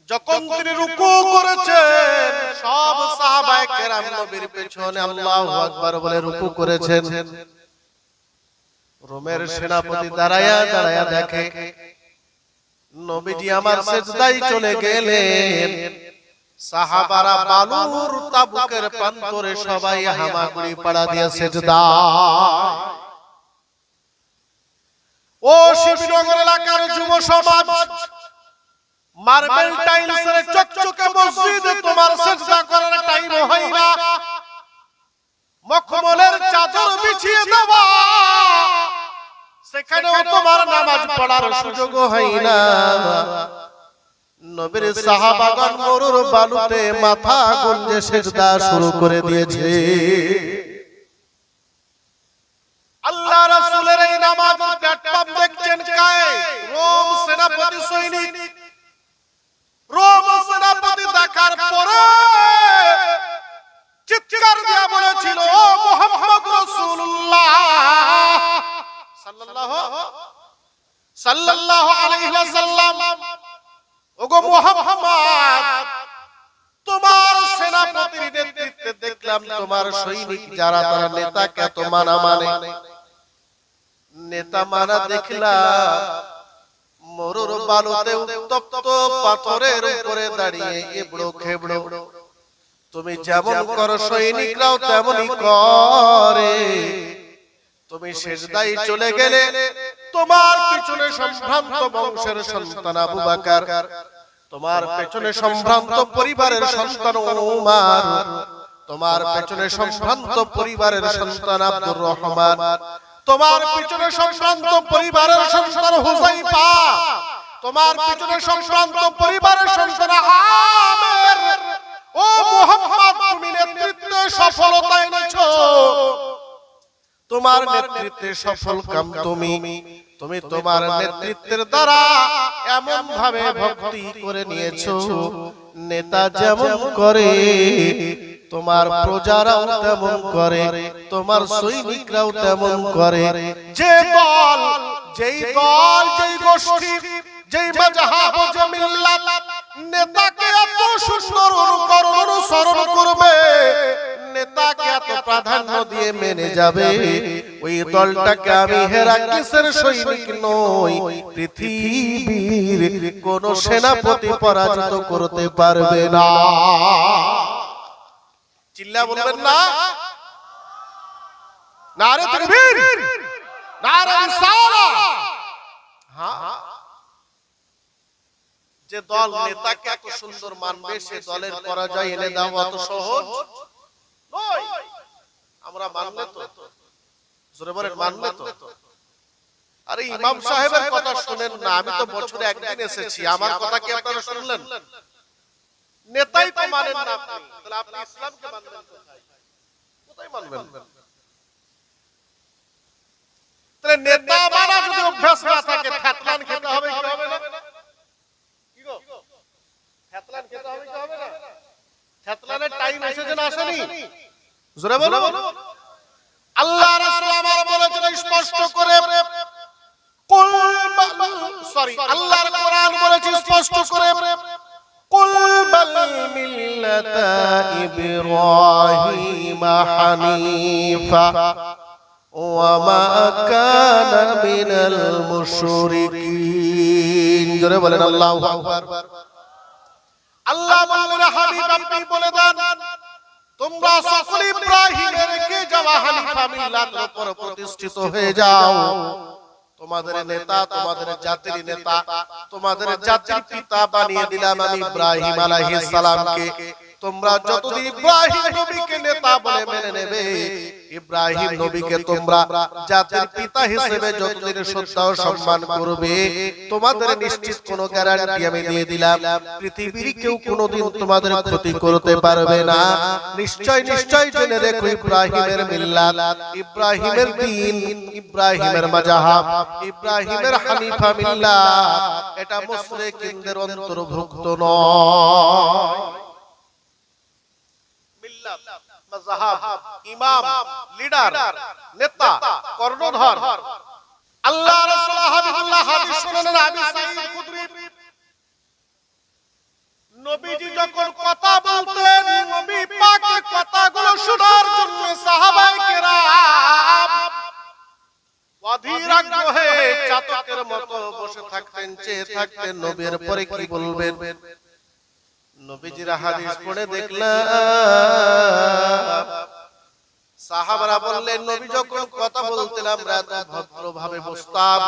যখন তিনি রুকু করেছেন সব সাহাবায়ে কেরাম নবীর পেছনে আল্লাহু আকবার বলে রুকু করেছেন। রোমের সেনাপতি দাঁড়ায়া দাঁড়ায়া দেখে নবীজি আমার সিজদায় চলে গেলেন। সাহাবারা বালুর তাবুকের প্রান্তরে সবাই হামাগুড়ি পাড়া দিয়ে সিজদা। ও শিবনগর এলাকার যুব সমাজ, মার্বেল টাইলসের চকচকে মসজিদে তোমার সিজদা করার টাইম হয় না, মখমলের চাদর বিছিয়ে দেওয়া সেখানেও তোমার নামাজ পড়ার সুযোগ হয় না। নবীর সাহাবাগণ মরুর বালুতে মাথা গুঁজে সিজদা শুরু করে দিয়েছে। আল্লাহ রাসূলের এই নামাজের প্ল্যাটফর্ম দেখছেন কায়? রোম সেনাপতি সৈনিক। রোম সেনাপতি দেখার পরে চিৎকার দিয়ে বলেছিল, ও মুহাম্মদ রাসূলুল্লাহ সাল্লাল্লাহু আলাইহি ওয়াসাল্লাম, ওগো মুহাম্মদ, তোমার সেনাপতির নেতৃত্বে দেখলাম তোমার সৈনিক যারা তারা নেতাকে এত মানা মানে। নেতা মানা দেখলাম মরুর বালুতে উত্তপ্ত পাথরের উপরে দাঁড়িয়ে এবড়ো খেবড়ো। তুমি যেমন করো সৈনিকরাও তেমনই করে। তুমি সিজদায় চলে গেলে তোমার পিছনে সম্ভ্রান্ত বংশের সন্তান আবু বকর, তোমার পেছনে সম্ভ্রান্ত পরিবারের সন্তান উমর, তোমার পেছনে সম্ভ্রান্ত পরিবারের সন্তান আব্দুর রহমান, তোমার পিছনে সম্ভ্রান্ত পরিবারের সন্তান হুযাইফা, তোমার পিছনে সম্ভ্রান্ত পরিবারের সন্তান আমের। ও মুহাম্মদ, তুমি নেতৃত্বে সফলতা এনেছো। তোমার নেতৃত্বে সফল কাম তুমি তোমার নেতৃত্বের দ্বারা এমন ভাবে ভক্তি করে নিয়েছো, নেতা যেমন করে তোমার প্রজারাও তেমন করে, তোমার সৈনিকরাও তেমন করে। যেই দল যেই গোষ্ঠী যেই মাযহাব যে মিল্লাত নেতাকে এত সুন্দর অনুসরণ করবে, নেতাকে এত প্রাধান্য দিয়ে মেনে যাবে, ওই দলটাকে আমি হেরাক্লিসের সৈনিক নই, পৃথিবীর কোন সেনাপতি পরাজিত করতে পারবে না। চিল্লা বলবেন না? নারে তাকবীর, নারে রিসালাহ। হ্যাঁ, যে দল নেতাকে এত সুন্দর মানবে সে দলের পরাজয় এনে দেওয়া অত সহজ নয়। আমরা মানলে তো, জোরে বলেন মানলে তো। আরে ইমাম সাহেবের কথা শুনেন না, আমি তো বছরে একদিন এসেছি, আমার কথা কি আপনারা শুনলেন? নেতাই তো মানেন না আপনি, তাহলে আপনি ইসলামকে মানবেন কোথায়? কোথায় মানবেন? তাহলে নেতা মানা যদি অভ্যাস না থাকে, ফ্যাতলান খেতে হবে কি হবে না? কি গো, ফ্যাতলান খেতে হবে কি হবে না? ফ্যাতলানের টাইম এসেছে না আসেনি? জোরে বলো। আল্লাহ রাসূল আমার বলেছেন স্পষ্ট করে, আল্লাহর কোরআন বলেছে স্পষ্ট করে, কুল বাল মিল্লাতা ইব্রাহিম হানিফা ওয়া মা কানা মিনাল মুশরিকিন। জোরে বলেন আল্লাহু আকবার। আল্লাহ বললেন, হাবিব আপনি বলে দেন, তোমরা সকল ইব্রাহিমের কে যাওয়া হানিফা মিল্লাতের উপর প্রতিষ্ঠিত হয়ে যাও। তোমাদের নেতা, তোমাদের জাতির নেতা, তোমাদের জাতির পিতা বানিয়ে দিলাম আমি ইব্রাহিম আলাইহিস সালামকে। তোমরা যতদিন ইব্রাহিম নবীকে নেতা বলে মেনে নেবে, ইব্রাহিম নবীকে তোমরা জাতির পিতা হিসেবে যতদিন শ্রদ্ধা ও সম্মান করবে, তোমাদের নিশ্চিত কোন গ্যারান্টি আমি দিয়ে দিলাম, পৃথিবীর কেউ কোনোদিন তোমাদের ক্ষতি করতে পারবে না। নিশ্চয় নিশ্চয় জেনে রেখো, ইব্রাহিমের মিল্লাত, ইব্রাহিমের দ্বীন, ইব্রাহিমের মাযহাব, ইব্রাহিমের হানিফা মিল্লাত এটা মুশরিকদের অন্তর্ভুক্ত নয়। মাযহাব, ইমাম, লিডার, নেতা, কর্ণধার। আল্লাহ রাসূল হাবিবুল্লাহ হাদিস শুনালেন, আবু সাঈদ খুদরি নবীজি যখন কথা বলতেন, নবী পাকের কথাগুলো শোনার জন্য সাহাবায়ে কেরাম অধীর আগ্রহে চাতকের মতো বসে থাকতেন, চেয়ে থাকতেন নবীর পরে কি বলবেন। নবীজির হাদিস পড়ে দেখলাম সাহাবারা বললেন, নবী যখন কথা বলতেন আমরা ভদ্রভাবে বসতাম,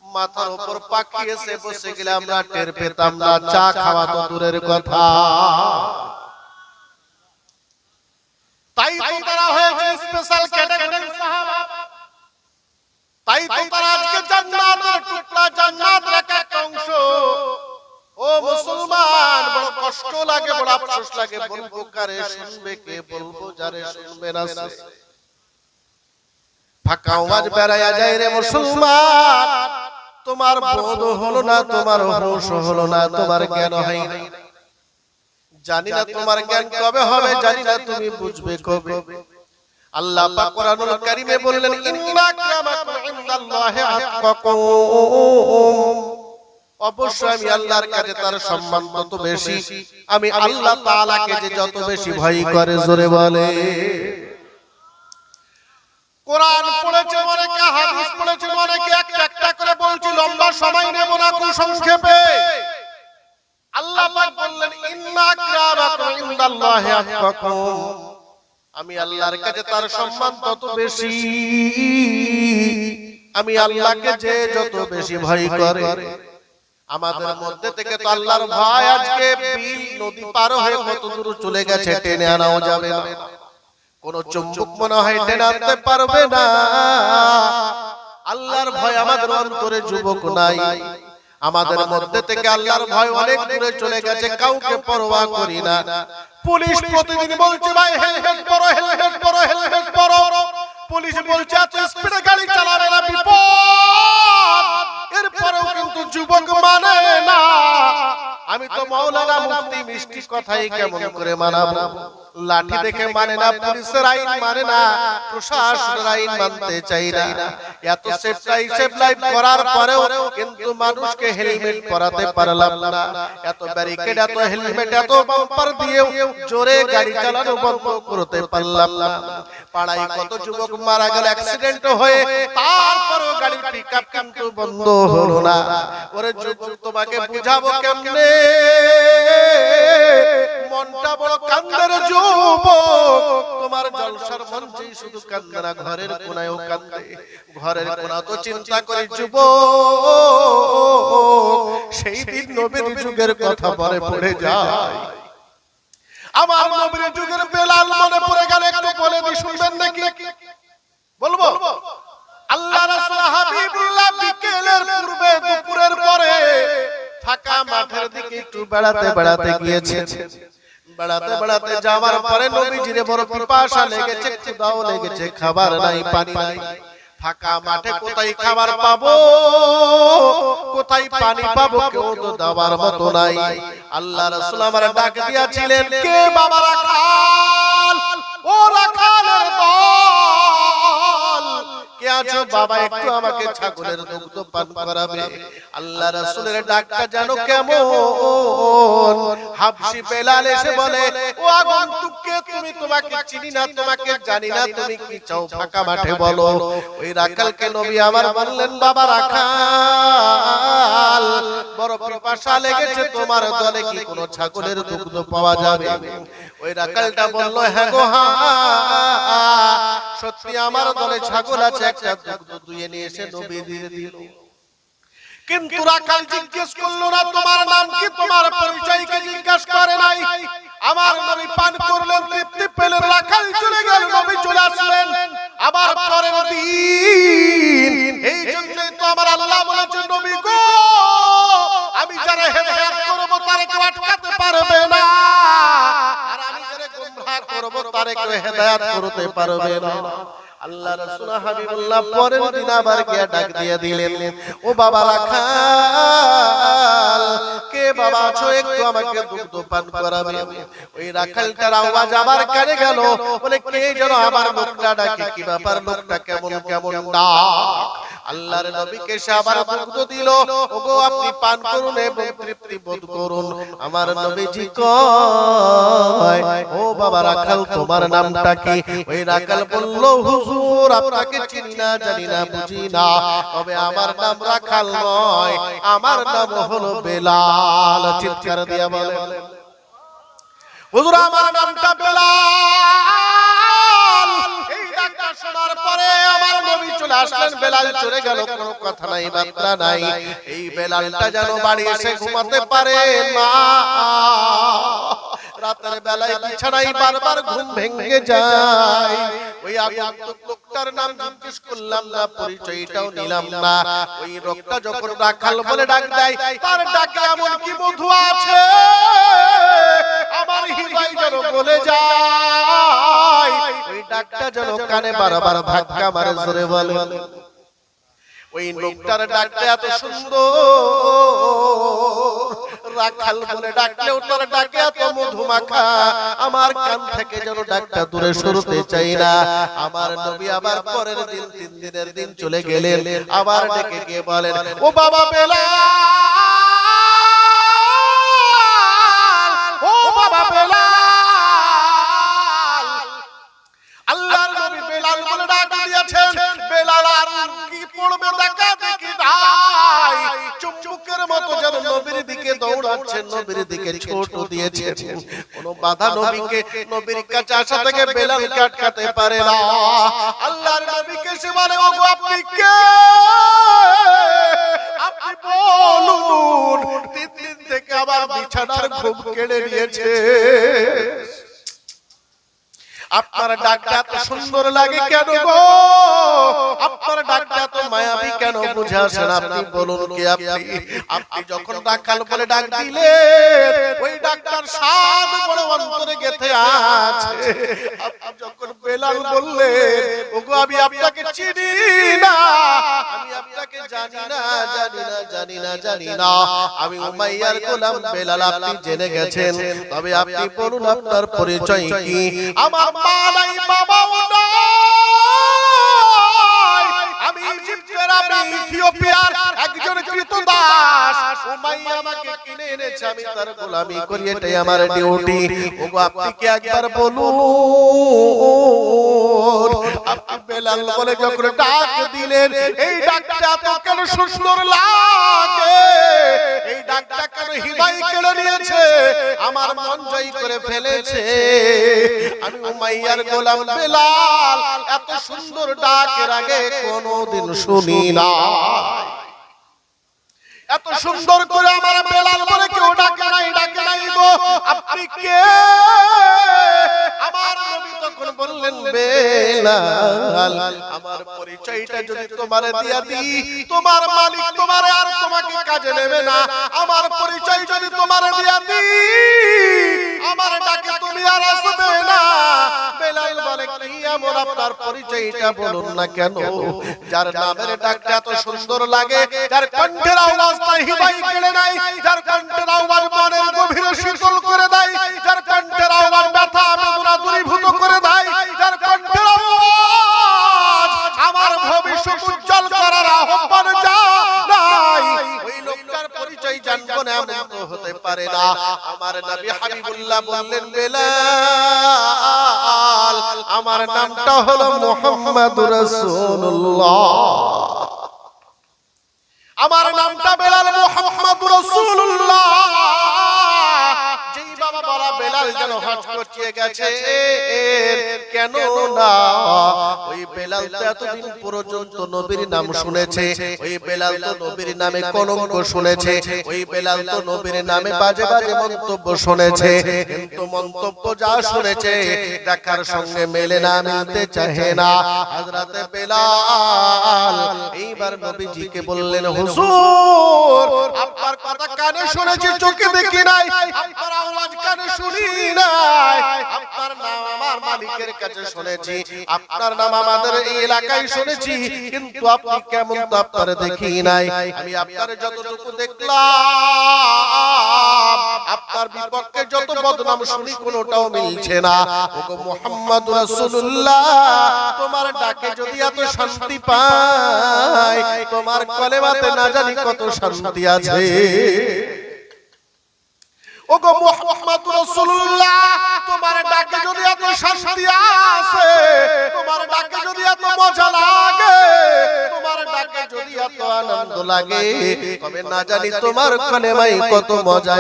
মাথার উপর পাখি এসে বসে গেলে আমরা টের পেতাম না, চা খাওয়া তো দূরের কথা। তাই তো তারা হয়েছে স্পেশাল ক্যাটাগরির সাহাবা, তাই তো তারা আজকে জান্নাতের টুকরা, জান্নাতের একটা অংশ। ও মুসলমান, বড় কষ্ট লাগে, বড় আফসোস লাগে, বলবো কারে, শুনবে কে, বলবো যারে শুনবে না সে। ফাঁকা আওয়াজ বেড়ায়া যায় রে মুসলমান, তোমার বোধ হলো না, তোমার হোশ হলো না, তোমার জ্ঞান হয়নি। জানি না তোমার জ্ঞান কবে হবে, জানি না তুমি বুঝবে কবে। আল্লাহ পাক কোরআনুল কারীমে বললেন, ইন্না আক্রামাকুম ইনদাল্লাহি আতকাকুম, অবশ্যই আমি আল্লাহর কাছে তার সম্মান তত বেশি, আমি আল্লাহ তাআলাকে যে যত বেশি ভয় করে, জোরে বলে। কোরআন পড়েছে অনেকে, হাদিস পড়েছে অনেকে, একটা একটা করে বলছি, লম্বা সময় নেব না, খুব সংক্ষেপে। আল্লাহ পাক বললেন, ইন্না আক্রামাকুম ইনদাল্লাহি আতকাকুম, আমি আল্লাহর কাছে তার সম্মান তত বেশি, আমি আল্লাহকে যে যত বেশি ভয় করে। আমাদের মধ্যে থেকে তো আল্লাহর ভয় আজকে বিল নদী পার হয়ে কত দূর চলে গেছে, টেনে আনাও যাবে না। কোন চুম্বক মনে হয় টেনে আনতে পারবে না। আল্লাহর ভয় আমাদের অন্তরে যুবক নাই। আমাদের মধ্যে থেকে আল্লাহর ভয় অনেক দূরে চলে গেছে, কাউকে পরোয়া করি না। পুলিশ প্রতিদিন বলছে, ভাই হেলমেট পরো, হেলমেট পরো, হেলমেট পরো। পুলিশ বলছে এত স্পিডে গাড়ি চালাবে না, বিপদ। এরপরেও কিন্তু যুবক মানে না। আমি তো মাওলানা মুফতি মিষ্টি কথাই কেমন করে মানাবো? লাঠি দেখে মানে না, পুলিশের আইন মানে না, প্রশাসনের আইন মানতে চাই না। এত সেফ লাইফ করার পরেও কিন্তু মানুষকে হেলমেট পরাতে পারলাম না। এত ব্যারিকেড, এত হেলমেট, এত বাম্পার দিয়েও জোরে গাড়ি চালানো বন্ধ করতে পারলাম না। পাড়ায় কত যুবক মারা গেল অ্যাক্সিডেন্ট হয়ে, তারপরেও গাড়ির পিকআপ কিন্তু বন্ধ হলো না। ওরে যুবক, তোমাকে বুঝাবো কেমনে? মনটা বড় কান্দের যুবক, তোমার জলসার মঞ্চেই শুধু কান্দে না, ঘরের কোনায়ও কান্দে। ঘরের কোনা তো চিন্তা করে যুবক, সেই দিন নবীর যুগের কথা পরে পড়ে যায়। আমার নবীর যুগের বেলাল মনে পড়ে গেল, একটু বলে দি, শুনবেন নাকি? বলবো। আল্লাহ রাসূল হাবিবুল্লাহ বিকেলের পূর্বে, দুপুরের পরে ফাঁকা মাঠের দিকে একটু বেড়াতে বেড়াতে গিয়েছে। বেড়াতে বেড়াতে যাওয়ার পরে নবীজির বড় পিপাসা লেগেছে, ক্ষুধাও লেগেছে, খাবার নাই, পানি নাই। ফাঁকা মাঠে কোথায় খাবার পাবো, কোথায় পানি পাবো, কেউ তো দেওয়ার মতো নাই। আল্লাহ রাসূল আমার ডাক দিয়েছিলেন, কে বাবা? রাখাল, ও রাখালের দল, কে আছো বাবা? একটু আমাকে ছাগলের দুগ্ধ পান করাবে। আল্লাহ রাসূলের ডাকটা যেন কেমন। হাবশী বেলাল এসে বলে, ও আগন্তুক কে তুমি? তোমাকে চিনি না, তোমাকে জানি না, তুমি কি চাও? ফাঁকা মাঠে বলো। ওই রাখালকে নবী আমার বললেন, বাবা রাখাল, বড় পিপাসা লেগেছে, তোমার দলে কি কোনো ছাগলের দুগ্ধ পাওয়া যাবে? ওই রাখালটা বলল, হ্যাঁ গো, হ্যাঁ, সত্যি আমার দলে ছাগল আছে, একটা দুগ্ধ দুয়ে নিয়ে এসে নবী দিয়ে দিল। কিন্তু রাখাল জিজ্ঞেস করলো না, তোমার নাম কি, তোমার পরিচয় কি জিজ্ঞেস করে নাই। আমার নবী পান করলেন, তৃপ্তি পেলেন, রাখাল চলে গেল, নবী চলে আসলেন আবার পরের দিন। এই জন্যই তো আমার আল্লাহ বলেছেন, নবী গো, আমি যারা হেদায়েত করব তারে কেউ আটকাতে পারবে না, আর আমি যারা গোমরাহ করব তারে কেউ হেদায়েত করতে পারবে না। আল্লাহ রাসূল হাবিবুল্লাহ পরের দিন আবার গিয়ে ডাক দিয়ে দিলেন, ও বাবা রাখাল, কে বাবা আছো? একটু আমাকে দুগ্ধ পান করাবে। ওই রাখালটার আওয়াজ আবার কানে গেল, বলে কে যেন আমার লোকটা ডাকে, কি ব্যাপার, লোকটা কেমন কেমন ডাক। আল্লাহর নবীকে সে আবার দুগ্ধ দিল, ওগো আপনি পান করুন এবং তৃপ্তি বোধ করুন। আমার নবীজি কয়, ও বাবা রাখাল তোমার নামটা কি? ওই রাখাল বলল, হুজুর আপনাকে চিনি না, জানি না, বুঝি না, তবে আমার নাম রাখাল নয়, আমার নাম হলো বেলাল। চিৎকার দিয়া বলেন, হুজুর আমার নামটা বেলাল। এই ডাকটা শোনার পরে আমার নবী চলে আসলেন, বেলাল চলে গেল, কোনো কথা নাই, বার্তা নাই। এই বেলালটা যেন বাড়ি এসে ঘুমাতে পারে না, রাতের বেলায় বিছানায় বারবার ঘুম ভেঙে যায়। ওই আগন্তুক লোকটার নাম জিজ্ঞেস করলাম না, পরিচয়টাও নিলাম না। ওই লোকটা যখন রাখাল বলে ডাক দেয়, তার ডাকে এমন কি মধু আছে আমার হৃদয় যেন বলে যায়। ওই ডাকটা যেন কানে বারবার ধাক্কা মারে, জোরে বলে। ওই লোকটার ডাকটা এত সুন্দর, রাখাল বলে ডাকলেও তার ডাকে এত মধুমাখা, আমার কান থেকে যেন ডাকটা দূরে সরতে চাই না। আমার নবী আবার পরের দিন, 3 দিনের দিন চলে গেলেন, আবার ডেকে গিয়ে বলেন, ও বাবা বেলাল, ও বাবা বেলাল। আল্লাহর নবী বেলাল বলে ডাক দিয়েছেন, বেলাল আর কি পড়বে দেখা দেখি নাই, চুম্বকের মতো যেন নবীর দিকে দৌড়াচ্ছেন, নবীর দিকে ছোট দিয়েছেন। কোন বাধা নবীর কাছে আসা থেকে বেলালকে আটকাতে পারে না। আল্লাহর নবীকে সে বলে, ওগো আপনি কে? আপনি বলুন। 3 দিন থেকে আবার বিছানার ঘুম কেড়ে নিয়েছে। আপনার ডাকটা এত সুন্দর লাগে কেন গো? আপনার ডাকটা এত মায়াবী কেন? বুঝে আসে না, আপনি বলুন কে আপনি? যখন রাখাল বলে ডাক দিলেন, ওই ডাকটার স্বাদ বড় অন্তরে গেথে আছে। আপনি যখন বেলাল বললেন, ওগো আমি আপনাকে চিনি না, আমি আপনাকে জানি না, জানি না, জানি না, জানি না, আমি উমাইয়ার গোলাম বেলাল, আপনি জেনে গেছেন, তবে আপনি বলুন আপনার পরিচয় কি? আমার মা নাই, বাবাও নাই, আমি ইজিপ্টের, আমি ইথিওপিয়ার একজন কৃতদাস। উমাইয়া আমাকে কিনে এনেছে, আমি তার গোলামি করি, এটাই আমার ডিউটি। ওগো আপনি কি একবার বলুন। আপনি বেলাল বলে যখন ডাক দিলেন, এই ডাকটা তো কেন সুন্দর লাগে, এই ডাকটা কেন হৃদয় কেড়ে নিয়েছে, আমার মন জয় করে ফেলেছে। আমি উমাইয়ার গোলাম বেলাল, এত সুন্দর ডাকের আগে কোনোদিন শুনি না। এত সুন্দর করে আমার বেলাল বলে কেউ ডাকে নাই, ডাকে নাই গো। আপনি কে? আমার নবী তখন বললেন, বেলাল আমার পরিচয়টা যদি তোমারে দিয়া দিই, তোমার মালিক তোমারে আর তোমাকে কাজে নেবে না। আমার পরিচয় যদি তোমারে দিয়া দিই, আমার ডাকে তুমি আর আসবে না। বেলাল বলে, কি এমন আপনার পরিচয়টা বলুন না কেন? যার নামের ডাকটা এত সুন্দর লাগে, যার কণ্ঠের আওয়াজটা হৃদয় কেড়ে নেয়, যার কণ্ঠের আওয়াজ মনের গভীরে শীতল করে দেয়, যার কণ্ঠের আওয়াজ ব্যথা বেদনা দূরীভূত করে দেয়, যার কণ্ঠের আওয়াজ আমার ভবিষ্যৎ উজ্জ্বল করার আহ্বান জানায়, ওই লোকটার পরিচয় জানবো না এমন তো হতে পারে না। আমার নবী হাবিবুল্লাহ বললেন, বেলাল আমার নামটা হলো মুহাম্মাদুর রাসূলুল্লাহ, আমার নামটা বেলাল, মুহাম্মাদুর রাসূলুল্লাহ। যেই বাবা বলা বেলাল যেন হজ করতে গেছে, কেন না ওই বেলাল তো এতদিন পর্যন্ত নবীর নাম শুনেছে, ওই বেলাল তো নবীর নামে কলঙ্ক শুনেছে, ওই বেলাল তো নবীর নামে বাজে বাজে মন্তব্য শুনেছে, কিন্তু মন্তব্য যা শুনেছে দেখার সঙ্গে মেলে না, মিলতে চাহে না। হযরতে বেলাল এইবার নবীজিকে বললেন, হুজুর আপনার কথা কানে শুনেছি, চোখে দেখি নাই, আপনার আওয়াজ কানে শুনি নাই, আপনার নাম আমার মালিকের কাছে শুনেছি, আপনার নাম আমাদের এই এলাকায় শুনেছি, কিন্তু আপনি কেমন তো আপনার দেখি নাই। আমি আপনার যতটুকু দেখলাম আপনার বিপক্ষে যত বদনাম শুনি কোনোটাও মিলছে না। ওগো মুহাম্মদ রাসূলুল্লাহ, তোমার ডাকে যদি এত শান্তি পাই, তোমার কলেমাতে না জানি কত শান্তি আছে। ওগো মুহাম্মদ রাসূলুল্লাহ, তোমার ডাকে যদি এত শান্তি আছে, তোমার ডাকে যদি এত মজা লাগে, তোমার ডাকে যদি এত আনন্দ লাগে, তবে না জানি তোমার কলেমায় কত মজা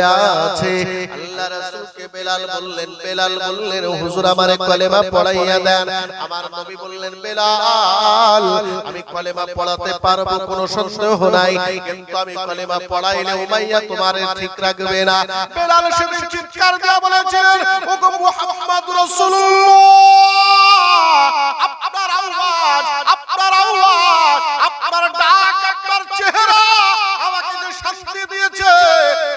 আছে। আল্লাহ রাসূলকে বেলাল বললেন হুজুর আমারে কলেমা পড়াইয়া দেন। আমার নবী বললেন বেলাল, আমি কলেমা পড়াতে পারবো, কোনো সন্দেহ নাই, কিন্তু আমি কলেমা পড়াইলে উমাইয়া তোমারে ঠিক রাখবে না। বেলাল সেদিন চিৎকার দিয়ে বলেছিলেন, ওগো মুহাম্মদ রাসূলুল্লাহ, আপনার আওয়াজ, আপনার ডাক, আপনার চেহারা আমাকে যে শান্তি দিয়েছে,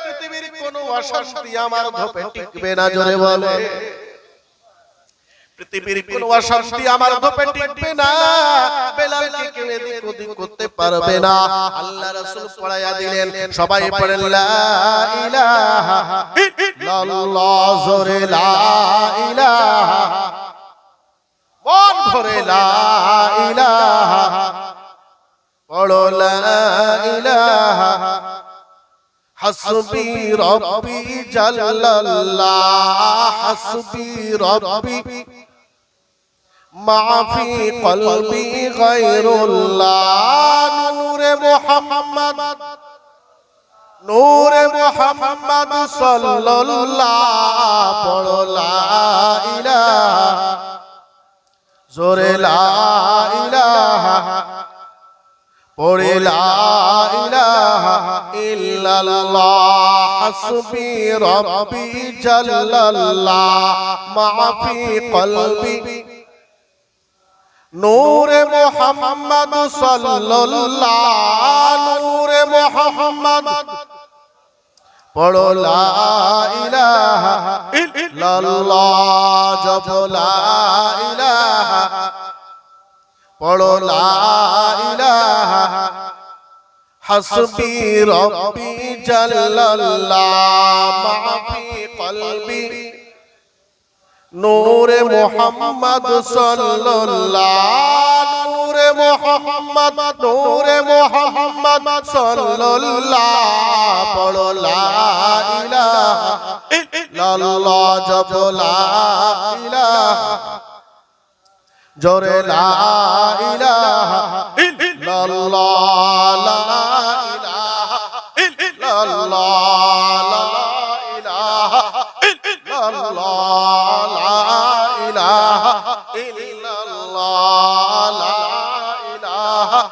পৃথিবীর কোনো অশান্তি আমার ধপে টিকবে না। জোরে বলে, পৃথিবীর কোনো অশান্তি আমার ধপে টিকবে না। বেলালকে কেউ এদিক ওদিক করতে পারবে না। আল্লাহ রাসূল পড়াইয়া দিলেন, সবাই পড়েন লা ইলাহা ইল্লাল্লাহ, জোরে লা ইলাহা, মন ভরে লা ইলাহা, পড়ো লা ইলাহা, হাসবি রব্বি জাল্লাল্লাহ, হাসবি রব্বি মাফি কলবি গায়রুল্লাহ, নূরে মুহাম্মদ, নূরে মুহাম্মদ সাল্লাল্লাহ, পড়ো লা ইলাহা, জোরে লা ইলাহা, পড়ে লা ইলাহা ইল্লাল্লাহ, হাসবি রব্বি জাল্লাল্লাহ, মাফি কলবি, নূরে মুহাম্মদ সাল্লাল্লাহ, নূরে মুহাম্মদ, পড়ো লা ইলাহা ইল্লাল্লাহ, জপ লা ইলাহা, পড়ো লা ইলাহা, হাসবি রব্বি জাল্লাল্লাহ, মাফি কলবি, নূরে মুহাম্মদ সাল্লাল্লাহ, নূরে মুহাম্মদ, নূরে মুহাম্মদ সাল্লাল্লাহ, পড়ো লা ইলাহা ইল্লাল্লাহ, জপ লা ইলাহা, জোরে লা ইলাহা ইল্লাল্লাহ, লা ইলাহা ইল্লাল্লাহ, লা ইলাহা ইল্লাল্লাহ, লা ইলাহা ইল্লাল্লাহ, লা ইলাহা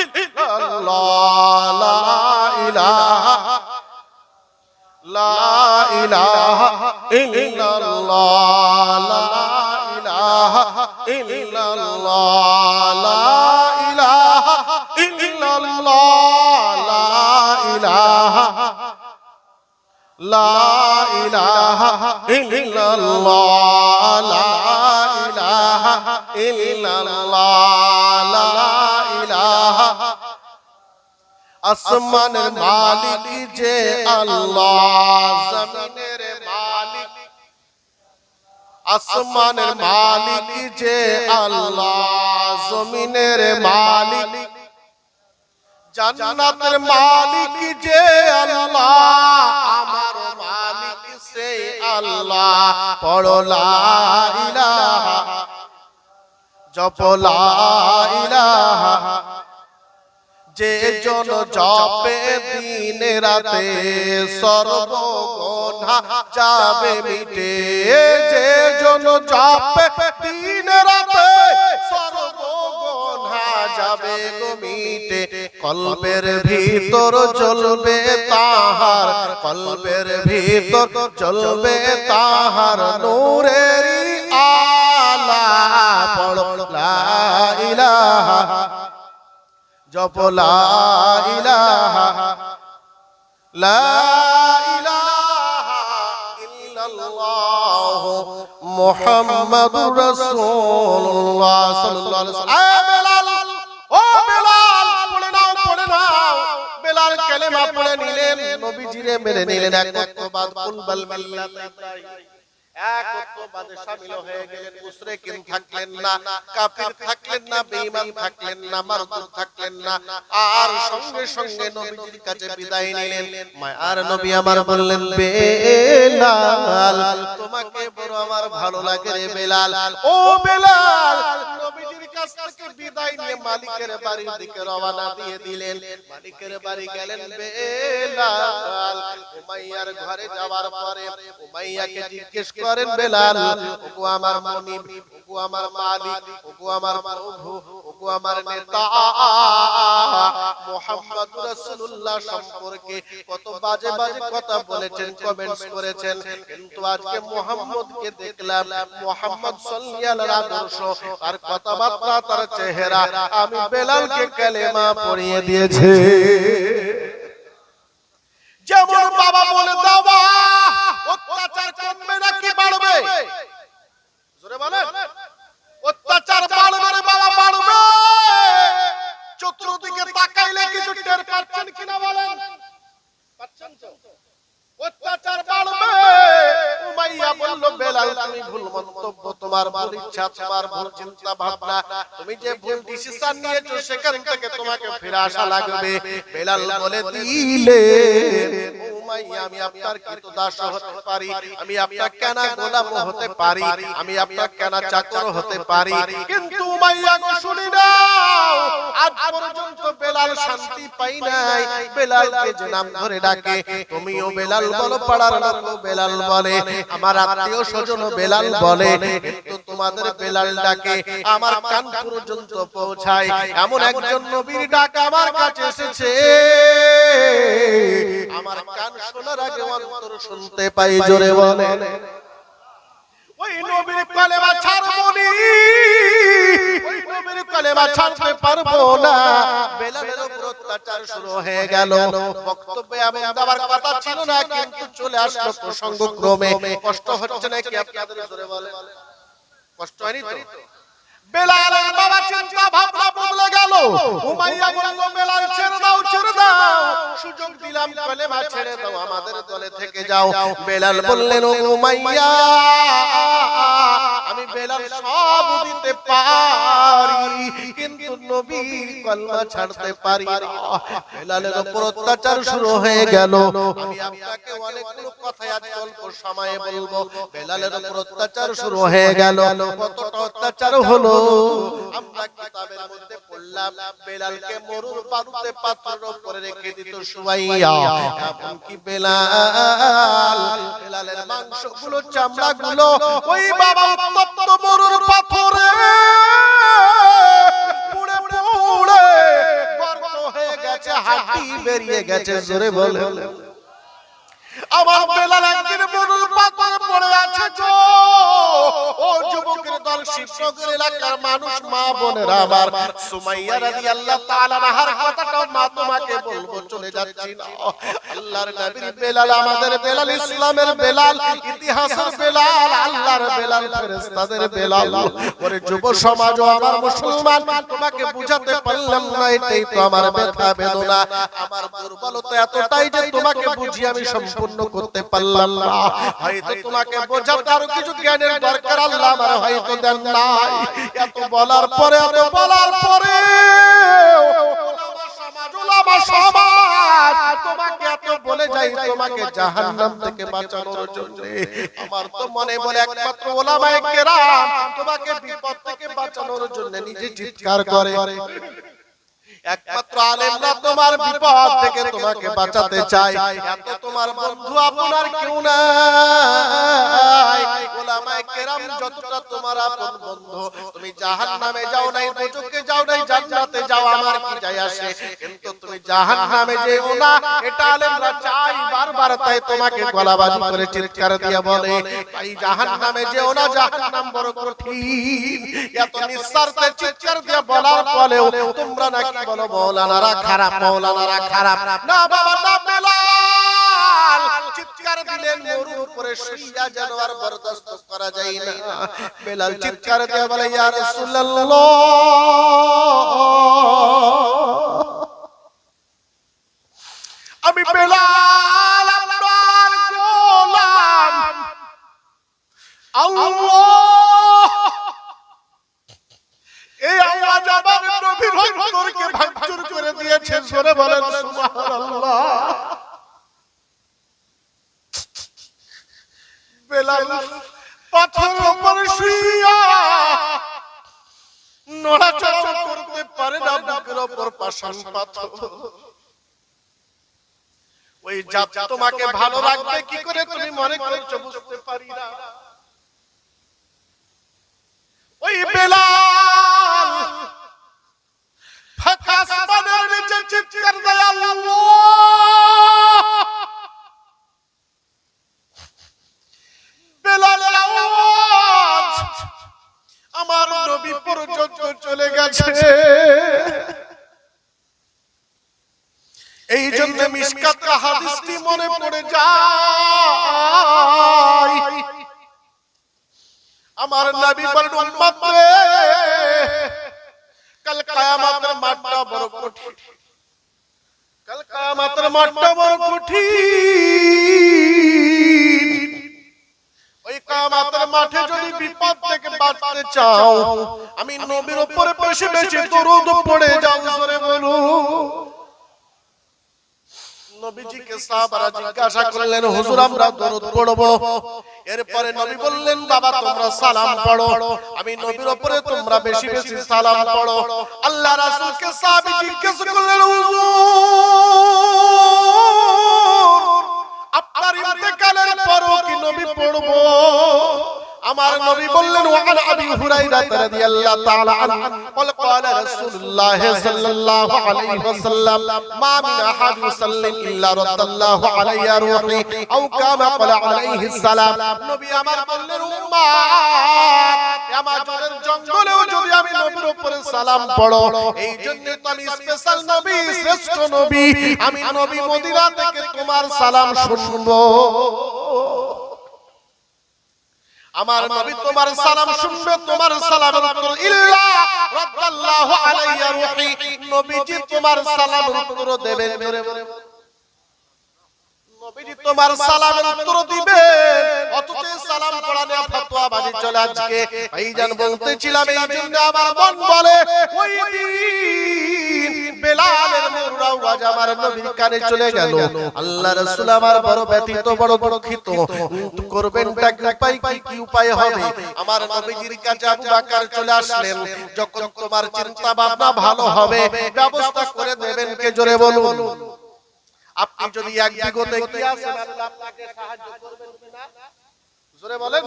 ইল্লাল্লাহ, লা ইলাহা, লা ইলাহা ইল্লাল্লাহ, লা ইলাহা ইল্লাল্লাহ, লা ইলাহা ইল্লাল্লাহ, লা ইলাহা, লা ইলাহা ইল্লাল্লাহ, লা ইলাহা ইল্লাল্লাহ, লা ইলাহা, আসমানের মালিক যে আল্লাহ, জমিনের মালিক, আসমানের মালিক যে আল্লাহ, জমিনের মালিক, জান্নাতের মালিক যে আল্লাহ, আমার মালিক সে আল্লাহ, পড়ো লা ইলাহা, জপ লা ইলাহা, যে জন জপে দিনে রাতে সর্ব গুনাহ যাবে মিটে, যে জন জপে দিনে রাতে সর্ব গুনাহ যাবে গো মিটে, কলবের ভিতর জ্বলবে তাহার, কলবের ভিতর জ্বলবে তাহার নূরের আলা, পড়ো লা ইলাহা, জপ লা ইলাহা, লা ইলাহা ইল্লাল্লাহ, মুহাম্মাদুর রাসূলুল্লাহ সাল্লাল্লাহু আলাইহি ওয়াসাল্লাম। ও বেলাল, পড়ে নাও, পড়ে নাও। বেলাল কালেমা পড়ে নিলেন, নবীজিরে মেনে নিলেন, একত্ববাদ কুলবাল মিল্লাত ইব্রাহিম, একত্ববাদে শামিল হয়ে গেলেন। মুশরিকিন থাকলেন না, কাফির থাকলেন না, বেঈমান থাকলেন না, মারদুদ থাকলেন না। আর সঙ্গে সঙ্গে নবীজির কাছে বিদায় নিলেন। মায়ার নবী আমার বললেন, বেলাল তোমাকে বড় আমার ভালো লাগে রে বেলাল। ও বেলাল, নবীজির কাছ থেকে বিদায় নিয়ে মালিকের বাড়ির দিকে রওনা দিয়ে দিলেন। মালিকের বাড়ি গেলেন বেলাল। উমাইয়ার ঘরে যাওয়ার পরে উমাইয়াকে জিজ্ঞেস করেন, বেলাল ওগো আমার মুনিব, ওগো আমার মালিক, ওগো আমার প্রভু, ওগো আমার নেতা মুহাম্মদ রাসূলুল্লাহ সম্পর্কে কত বাজে বাজে কথা বলেছেন, কমেন্টস করেছেন, কিন্তু আজকে মুহাম্মদকে দেখলাম, মুহাম্মদ সাল্লাল্লাহু আলাইহি আদর্শ আর কথাবার্তা, তার চেহারা আমি বেলালকে কালেমা পড়িয়ে দিয়েছে। যেমন বাবা বলে দাওয়া, অত্যাচার কমবে নাকি বাড়বে? জোরে বলেন, অত্যাচার বাড়বে রে বাবা, বাড়বে। চতুর্দিকে তাকাইলে কিছু টের পাচ্ছেন কিনা বলেন? পাচ্ছেন তো? অত্যাচার বাড়বে। উমাইয়া বলল, বেলাল তুমি ভুল মন্তব্য, তোমার ভুল ইচ্ছা, তোমার ভুল চিন্তা ভাবনা, তুমি যে ভুল ডিসিশন নিয়েছো সেখান থেকে তোমাকে ফিরে আসা লাগবে। বেলাল বলে দিলেন, উমাইয়া আমি আপনার কৃতদাস হতে পারি, আমি আপনার কেনা গোলাম হতে পারি, আমি আপনার কেনা চাকর হতে পারি, কিন্তু উমাইয়া গো শুনি নাও, আজ পর্যন্ত বেলাল শান্তি পাই নাই। বেলালকে যে নাম ধরে ডাকে, তুমিও বেলাল বলো, পাড়ার লোকও বেলাল বলে, আমার আত্মীয় স্বজন বেলাল বলে, কিন্তু তোমাদের বেলাল ডাকে আমার কান পর্যন্ত পৌঁছায়। এমন একজন নবীর ডাক আমার কাছে এসেছে, আমার কান শোনার আগে অন্তর শুনতে পাই। জোরে বলে, ওই নবীর কালেমা ছাড়বো না, ওই নবীর কালেমা ছাড়তে পারবো না। বেলালের উপর অত্যাচার শুরু হয়ে গেল। বক্তব্যে এমন দেওয়ার কথা ছিল না, কিন্তু চলে আসলো প্রসঙ্গক্রমে। কষ্ট হচ্ছে নাকি আপনাদের? জোরে বলে, কষ্ট হয়নি তো? বেলালের বাবা চিন্তা ভাবনা বদলে গেল। উমাইয়া বলল, বেলাল ছেড়ে দাও, ছেড়ে দাও, সুযোগ দিলাম, কালেমা ছেড়ে দাও, আমাদের দলে থেকে যাও। বেলাল বললেন, ও উমাইয়া আমি বেলাল সব দিতে পারি, কিন্তু নবীর কলমা ছাড়তে পারি না। বেলালের উপর অত্যাচার শুরু হয়ে গেল। আমি আপনাকে অনেকগুলো কথা আজ অল্প সময়ে বলবো। বেলালের উপর অত্যাচার শুরু হয়ে গেল। কতটা অত্যাচার হলো আমরা কিতাবের মধ্যে পড়লাম। বেলালকে মরুর বালুতে পাথরের উপরে রেখে দিত শুয়াইয়া। এমনকি বেলালের মাংসগুলো, চামড়াগুলো ওই বাবা উত্তপ্ত মরুর পাথরে পুড়ে পুড়ে গর্ত হয়ে গেছে, হাড়ি বেরিয়ে গেছে। জোরে বলে, আমার বেলাল একদিন মরুর পাথরে পড়ে আছে। ও যুবকের দল, শিবনগর এলাকার মানুষ, মা বোনেরা আমার, সুমাইয়া রাদিয়াল্লাহু তাআলা আনহার কথাটা মা তোমাকে বলবো, চলে যাচ্ছি না। আল্লাহর নবীর বেলাল, আমাদের বেলাল, ইসলামের বেলাল, ইতিহাসের বেলাল, আল্লাহর বেলাল, ফেরেশতাদের বেলাল। ওরে যুব সমাজ ও আমার মুসলমান, তোমাকে বুঝাতে পারলাম না, এটাই তো আমার ব্যথা বেদনা, আমার দুর্বলতা এতটাই যে তোমাকে বুঝিয়ে আমি সম্পূর্ণ করতে পারলাম না। হয়তো তোমাকে বোঝাতে আরো কিছু জ্ঞানের দরকার, আল্লাহ আমার হয়তো দেন নাই। এত বলার পরে, এত বলার পরে উলামা সমাজ তোমাকে এত বলে যাই, তোমাকে জাহান্নাম থেকে বাঁচানোর জন্য। আমার তো মনে বলে একমাত্র উলামায়ে কেরাম তোমাকে বিপদ থেকে বাঁচানোর জন্য নিজে চিৎকার করে। একমাত্র আলেমরা তোমার বিপদ থেকে তোমাকে বাঁচাতে চায়। এত তোমার বন্ধু আপনার কেউ নাই। উলামায়ে কেরাম যতটা তোমার আপন বন্ধু, তুমি জাহান্নামে যাও নাই, দোজখে যাও নাই, জান্নাতে যাও, আমার কি যায় আসে, কিন্তু তুমি জাহান্নামে যেও না, এটা আলেমরা চাই বারবার। তাই তোমাকে গলাবাজি করে চিৎকার দিয়ে বলে, ভাই জাহান্নামে যেও না, জাহান্নাম বড় কঠিন। এত নিঃস্বার্থে চিৎকার দিয়ে বলার পরেও তোমরা নাকি বলো মাওলানারা খারাপ, মাওলানারা খারাপ। না বাবা না, বেলাল চিৎকার দিলেন মরুর উপরে শুইয়া, যেন আর বরদাস্ত করা যায় না। বেলাল চিৎকার দিয়ে বলে, ইয়া রাসূলুল্লাহ আমি বেলাল আপনার গোলাম। আল্লাহ এই আওয়াজ আমার নবীর অন্তরকে ভাঙচুর করে দিয়েছে। জোরে বলেন সুবহানাল্লাহ। বেলাল পাথরের উপর শুইয়া নড়াচড়া করতে পারে না, বুকের উপর পাষাণ পাথর। ওই জাত তোমাকে ভালো রাখবে কি করে তুমি মনে করছো, বুঝতে পারি না। ওই বেলাল ফাঁকা আসমানের নিচে চিৎকার দেয় আল্লাহ। বেলালের আওয়াজ আমার নবী পর্যন্ত চলে গেছে। এই জন্য মিশকাতের হাদিসটি মনে পড়ে যায়। আমার নবী বলেন উম্মত রে, কাল কিয়ামতের মাঠটা বড় কঠিন। কাল কিয়ামতের মাঠটা বড় কঠিন। ওই কিয়ামতের মাঠে যদি বিপদ থেকে বাঁচতে চাও, আমি নবীর উপরে বেশি বেশি দরুদ পড়ে যাও। জোরে বলুন। নবীজিকে সাহাবারা জিজ্ঞাসা করলেন, হুজুর আমরা দরুদ পড়ব। এরপরে নবী বললেন, বাবা তোমরা সালাম পড়ো। আমি নবীর উপরে তোমরা বেশি বেশি সালাম পড়ো। আল্লাহ রাসূলকে সাহাবী জিজ্ঞাসা করলেন, হুজুর আপনার ইন্তেকালের পরও কি নবী পড়ব? আমার নবী বললেন, ওয়ান আবি হুরায়রা রাদিয়াল্লাহু তাআলা আনহু قال قال رسول الله صلى الله عليه وسلم ما من احد يصلي الا رد الله عليه روحي او كما قال عليه السلام। নবী আমার বললেন, উম্মত আমাদের জঙ্গলেও যদি আমি নবীর উপরে সালাম পড়ো, এই জন্য তো আমি স্পেশাল নবী, শ্রেষ্ঠ নবী, আমি নবী মদিনা থেকে তোমার সালাম শুনবো। আমার নবী তোমার সালাম শুনবে, তোমার সালামের উত্তর ইল্লা রাদ্দাল্লাহু আলাইহি রূহি, নবীজি তোমার সালামের উত্তর দেবেন। নবীজি তোমার সালামের উত্তর দিবেন, অথচ সালাম পড়া নিয়ে ফতোয়াবাজি চলে আজকে। ভাইজান বলতেছিলাম, এই জন্য আমার মন বলে ওই দিন বেলালের মধুর আওয়াজ আমার নবীর কানে চলে গেল। আল্লাহ রাসূল আমার বড় ব্যথিত, বড় দুঃখিত। করবেন উপায় কি উপায় হবে? আমার নবীজির কাছে আবু বকর চলে আসলেন। যখন তোমার চিন্তা ভাবনা ভালো হবে, ব্যবস্থা করে দেবেন কে? জোরে বলুন। আপনি যদি এক বিগতে কি আছেন, আল্লাহ আপনাকে সাহায্য করবেন কিনা? জোরে বলেন।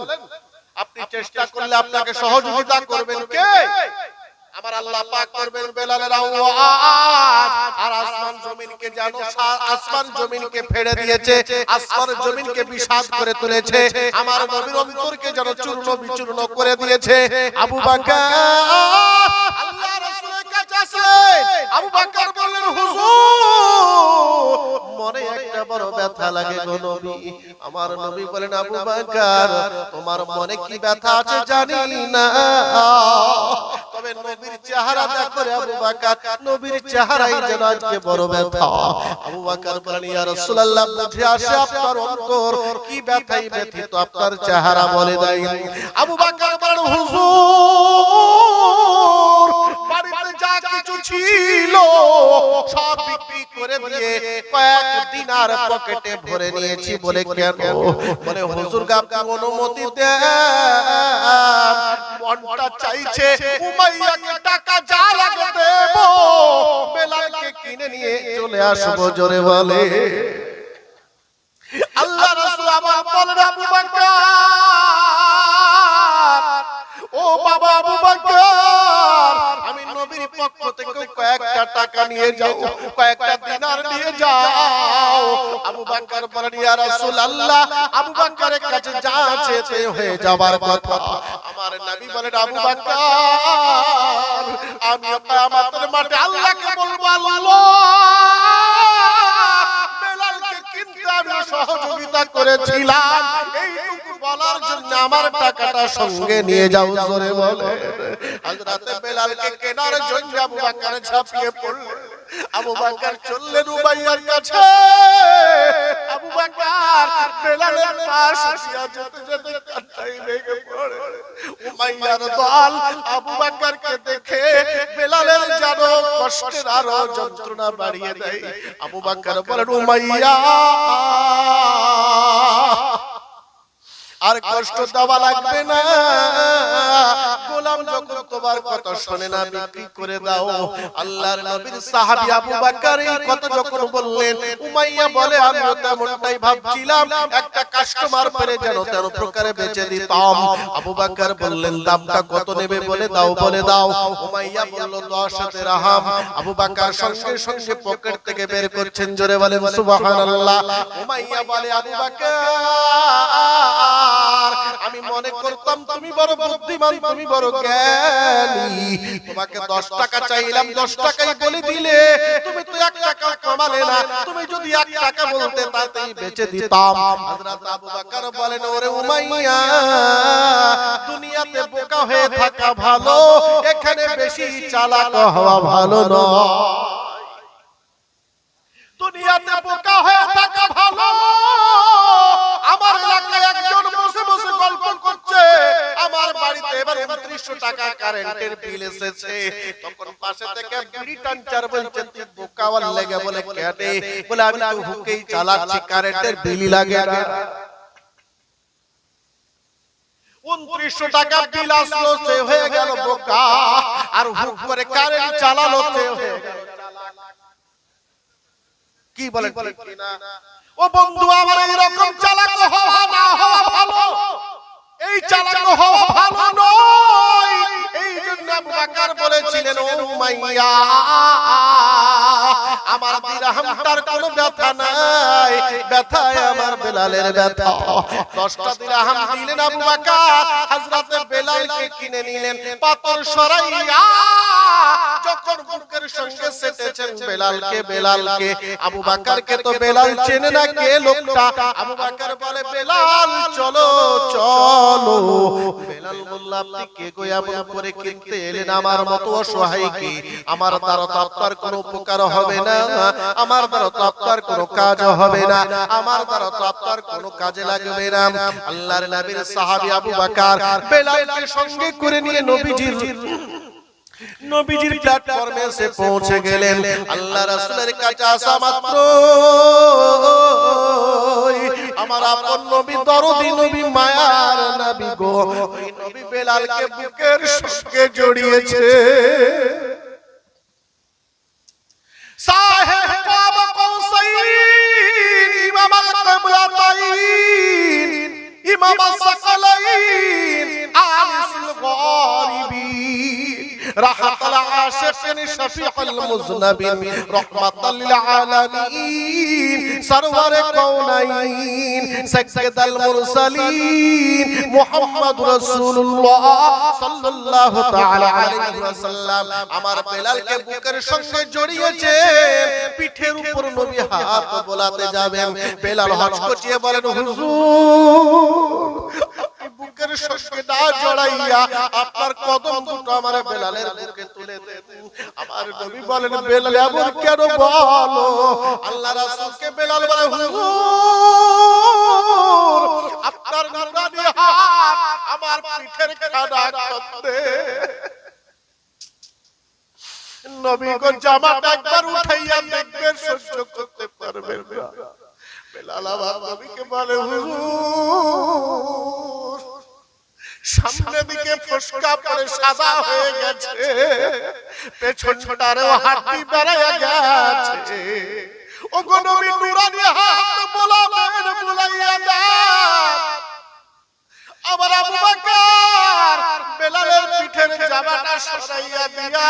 আপনি চেষ্টা করলে আপনাকে সহযোগিতা করবেন কে? আমার আল্লাহ পাক করবেন বেলালের আওয়াজ। আর আসমান জমিনকে জানো, আসমান জমিনকে ফেড়ে দিয়েছে, আসমান জমিনকে বিষাদ করে তুলেছে। আমার নবীর অন্তরকে যেন চূর্ণ বিচূর্ণ করে দিয়েছে। আবু বকর আল্লাহ রাসূলের কাছে আসলেন। আবু বকর বললেন, হুজুর মনে একটা বড় ব্যথা লাগে গো নবী। আমার নবী বলেন, আবু বকর তোমার মনে কি ব্যথা আছে জানি না, তবে নবীর চেহারা দেখো রে আবু বকর, নবীর চেহারাই যেন আজকে বড় ব্যথা। আবু বকর বলেন, ইয়া রাসূলুল্লাহ বুঝে আসে আপনার অন্তর কি ব্যথাই ব্যথিত, আপনার চেহারা বলে দেয়। আবু বকর বলেন, হুজুর বাড়িতে যা কিছু ছিল সব বিক্রি করে দিয়ে কয়েক দিনার পকেটে ভরে নিয়েছি। বলে কেন? বলে হুজুর আপনি অনুমতি দেন, মনটা চাইছে উমাইয়াকে টাকা যা লাগে দেব, বেলালকে কিনে নিয়ে চলে আসবো। জোরে বলে আল্লাহ রাসূল আমার বলেন, আবু বকর ও বাবা আবু বকর, আমি নবীর পক্ষ থেকে কয়েকটা টাকা নিয়ে যাও, কয়েকটা দিনার নিয়ে যাও। আবু বকর বলেন, ইয়া রাসূলুল্লাহ আবু বকরের কাছে যা আছে তাই হয়ে যাবার কথা। আমার নবী বলেন, আবু বকর আমি কিয়ামতের মাঠে আল্লাহকে বলবো, আল্লাহ বেলালকে কিনতে আমি সহযোগিতা করেছিলাম, এইটুকু বলার জন্য আমার টাকাটা সঙ্গে নিয়ে যাও। জোরে বলে হযরত বেলালকে কেনার জন্য আবু বকর ঝাঁপিয়ে পড়লেন। আবু বকর চললেন উমাইয়ার কাছে। আবু বকর বেলালের পাশ দিয়া যেতে যেতে কান্নায় ভেঙে পড়ে। উমাইয়ার দল আবু বকরকে দেখে বেলালের যেন কষ্টের আরো যন্ত্রণা বাড়িয়ে দেয়। আবু বকর বলেন, উমাইয়া আর কষ্ট দেওয়া লাগবে না, গোলাম যখন তোমার কথা শোনে না বিক্রি করে দাও। আল্লাহর নবীর সাহাবী আবু বকর এই কথা যখন বললেন, উমাইয়া বলে আমিও তেমনটাই ভাবছিলাম, একটা কাস্টমার পেলে যেন তেন প্রকারে বেচে দিতাম। আবু বকর বললেন, দামটা কত নেবে বলে দাও, বলে দাও। উমাইয়া বলল 10 দিরহাম। আবু বকর সঙ্গে সঙ্গে পকেট থেকে বের করছেন, জোরে বলেন সুবহানাল্লাহ। উমাইয়া বলে, আবু বকর আমি মনে করতাম তুমি বড় বুদ্ধিমান, তুমি বড় জ্ঞানী, তোমাকে 10 টাকা চাইলাম 10 টাকাই বলে দিলে, তুমি তো 1 টাকা কমালে না, তুমি যদি 1 টাকা বলতে তাতেই বেচে দিতাম। হযরত আবু বকর বলেন, ওরে উমাইয়া দুনিয়াতে বোকা হয়ে থাকা ভালো, এখানে বেশি চালাক হওয়া ভালো নয়। দুনিয়াতে বোকা হয়ে থাকা ভালো। আমার এলাকায় একজন বসে বসে গল্প করছে, আমার বাড়িতে এবার 2900 টাকা কারেন্টের বিল এসেছে। তখন পাশে থেকে বিড়ি টানচার বলছেন, তুই বোকা ওয়াল লাগে বলে কেটে, বলে আমি তো হুকেই চালাচ্ছি, কারেন্টের বিলই লাগে না। 2900 টাকা বিল আসলো, সে হয়ে গেল বোকা, আর হুক করে কারেন্ট চালালো, সে হয়ে গেল চালাক। কি বলেন ঠিক না? ও বন্ধু আমার এরকম চালাক হওয়া না হওয়া ভালো, এই চালাক হওয়া ভালো নয়। এই জন্য আবু বকর বলেছিলেন, ও উমাইয়া আমার দিরহামটার কোনো ব্যথা নাই, ব্যথায় আমার বেলালের ব্যথা। 10টা দিরহাম দিলেন আবু বকর, হযরতে বেলালকে কিনে নিলেন। পাথর সরাইয়া যখন বুকের সঙ্গে সেটেছেন বেলালকে, আবু বকরকে তো বেলাল চেনে না, কে লোকটা? আবু বকর বলে, বেলাল চলো চলো। বেলাল বলল, আপনি কে গো, এমন করে কিনতে এলেন আমার মতো অসহায়কে? আমার দ্বারা তো আপনার কোনো উপকার হবে না, আমার দ্বারা তো আপনার কোনো কাজ হবে না, আমার দ্বারা তো আপনার কোনো কাজে লাগবে না। আল্লাহর নবীর সাহাবী আবু বকর বেলালকে সঙ্গে করে নিয়ে নবীজির প্ল্যাটফর্মে এসে পৌঁছে গেলেন। আল্লাহ রাসূলের কাছে আসা মাত্র আমার আপন নবী, দরদি নবী, মায়ার নবী গো, ওই নবী বেলালকে বুকের সঙ্গে জড়িয়েছে। সাহেব কাবা কৌসাইন, ইমাম আল কিবলাতাইন, ইমাম আস-সাকালাইন, আনিসুল গারিবিন, রাহাতুল আশিকিন, শফিউল মুযনিবিন, রাহমাতাল লিল আলামিন, সরওয়ারে কওনাইন, সাইয়্যিদুল মুরসালিন, মুহাম্মদুর রাসূলুল্লাহ সাল্লাল্লাহু তাআলা আলাইহি ওয়াসাল্লাম আমার বেলালকে বুকের সঙ্গে জড়িয়েছে। পিঠের উপর নবী হাত বোলাতে যাবেন, বেলাল হচকচিয়ে বলেন, হুজুর বুকের সঙ্গে না জড়াইয়া আপনার কদম দুটো আমার বেলালের বুকে তুলে দেন। আমার নবী বলেন, বেলাল এমন কেন বলো? আল্লাহ রাসূলকে বেলাল বলে, হুজুর আপনার নুরানি হাত আমার পিঠের খাড়া করতে। নবী গো জামাটা একবার উঠাইয়া দেখবেন, সহ্য করতে পারবেন না। বেলাল আমার নবীকে বলে, হুজুর সামনে দিকে ফসকা পড়ে সাদা হয়ে গেছে, পেছনটারেও হাড্ডি বেরিয়ে গেছে। ও গো নবী নুরানি হাত বোলাবেন, বুলাইয়া দেন। আমার আবু বকর বেলালের পিঠের জামাটা সরাইয়া দিয়া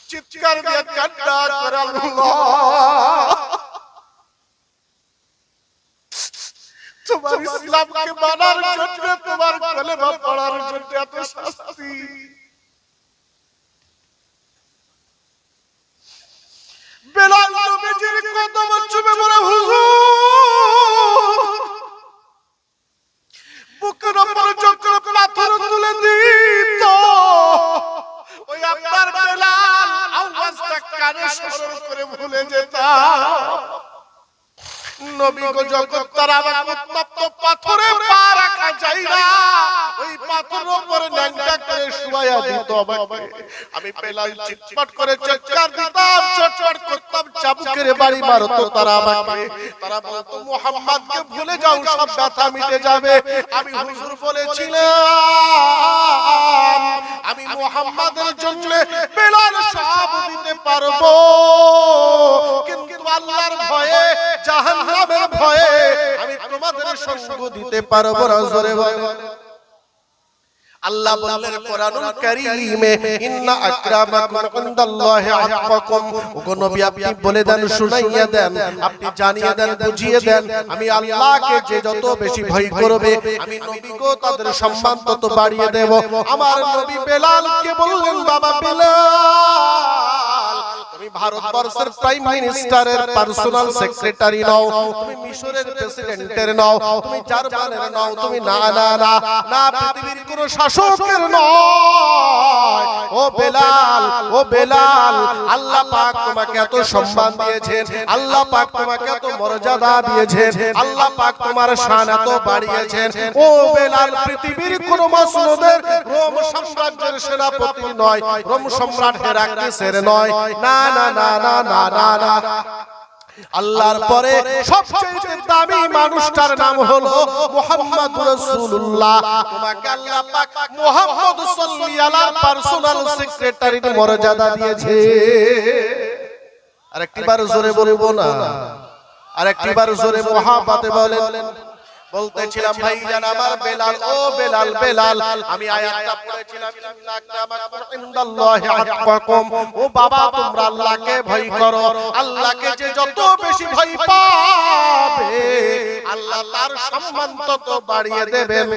চিৎকার দিয়ে কান্না করে, আল্লাহ তোমার ইসলামকে মানার জন্য, তোমার কলেমা পড়ার জন্য এত শাস্তি। বেলাল নবীজির কদম চুমে বলে, হুজুর বুকের উপর যখন পাথর তুলে দিত, ওই আপনার বেলাল আওয়াজটা কানে নবী গো যখন তারা উত্তপ্ত পাথরে পা রাখা যায় না, ওই পাথরের উপরে ন্যাংটা করে শুয়ায়া দিত আমাকে। আমি বেলাল চিৎপাট করে চিৎকার দিতাম, চটচট করতাম, চাবুকের বাড়ি মারতো তারা আমাকে। তারা বলতো মুহাম্মদকে ভুলে যাও, সব ব্যথা মিটে যাবে। আমি হুজুর বলেছিলাম আমি মুহাম্মাদের জন্য বেলাল সব দিতে পারবো, কিন্তু আল্লাহর ভয়ে, জাহান্নামের ভয়ে আমি তোমাদের সঙ্গ দিতে পারবো না। জোরে বলেন। আল্লাহ বললেন কোরআনুল কারীমে, ইন্না আকরামাকুম ইনদাল্লাহি আতকাকুম। ওগো নবী আপনি বলে দেন, শুনাইয়া দেন, আপনি জানিয়ে দেন, বুঝিয়ে দেন, আমি আল্লাহকে যে যত বেশি ভয় করবে আমি নবীকে তাদের সম্মান তত বাড়িয়ে দেব। আমার নবী বেলালকে বললেন, বাবা বেলাল, তুমি ভারতবর্ষের প্রাইম মিনিস্টারের পার্সোনাল সেক্রেটারি নাও, তুমি মিশরের প্রেসিডেন্টের নাও, তুমি জার্মানের নাও, তুমি না না না না পৃথিবীর কোন শাসকের নয়। ও বেলাল, ও বেলাল, আল্লাহ পাক তোমাকে এত সম্মান দিয়েছেন, আল্লাহ পাক তোমাকে এত মর্যাদা দিয়েছেন, আল্লাহ পাক তোমার শান এত বাড়িয়েছেন। ও বেলাল, পৃথিবীর কোন মাসলুদের রোম সাম্রাজ্যের সেনাপতি নয়, রোম সম্রাট হেরাক্লিসের নয়, না না না না না না না। আল্লাহর পরে সবচেয়ে দামি মানুষটার নাম হলো মুহাম্মদুর রাসূলুল্লাহ। তোমাকে আল্লাহ পাক মুহাম্মদ সাল্লাল্লাহু আলাইহি পার্সোনাল সেক্রেটারির মর্যাদা দিয়েছে। আরেকবার জোরে বলবো না, আরেকবার জোরে মুহাব্বতে বলেন। বলতেছিলাম ভাইজান আমার বেলাল, ও বেলাল, বেলাল আমি আয়াতটা পড়েছিলাম, ইন্না আকরামাকুম ইনদাল্লাহি আতকাকুম। ও বাবা, তোমরা আল্লাহকে ভয় করো, আল্লাহকে যে যত বেশি ভয় পাবে আল্লাহ তার সম্মান তত বাড়িয়ে দেবেন।